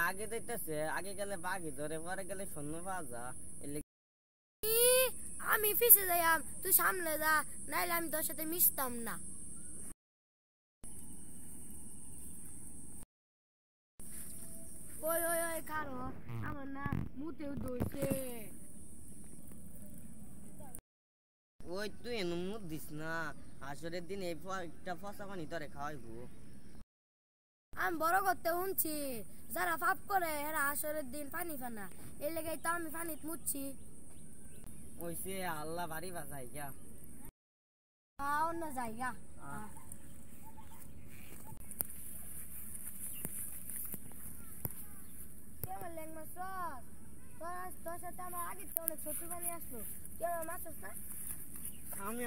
আগে দেখতেছে আগে গেলে বাঘি ধরে পরে গেলে সৈন্য পাওয়া যা আমি ফিসে যাইম তুই সামনে যা নাইলে আমি তোর সাথে মিশতাম না ওই ওই ওই কারো আমার না মুতেও দইছে ওই তুই এনে মুখ দিস না আসরের দিন একটা ফসা পানি তোরে খাওয়াইবো আমি বড় করতে শুনছি যারা পাপ করে এরা আসরের দিন পানি ফানা এই লেগে তো আমি পানিত মুচ্ছি ওইসে আল্লাহ বাড়ি বাজাই গা অন্য জায়গা কেমন লেংমা সস তোর সাথে আমার আগে তো অনেক ছোট পানি আসলো কেমন মাছ না আমি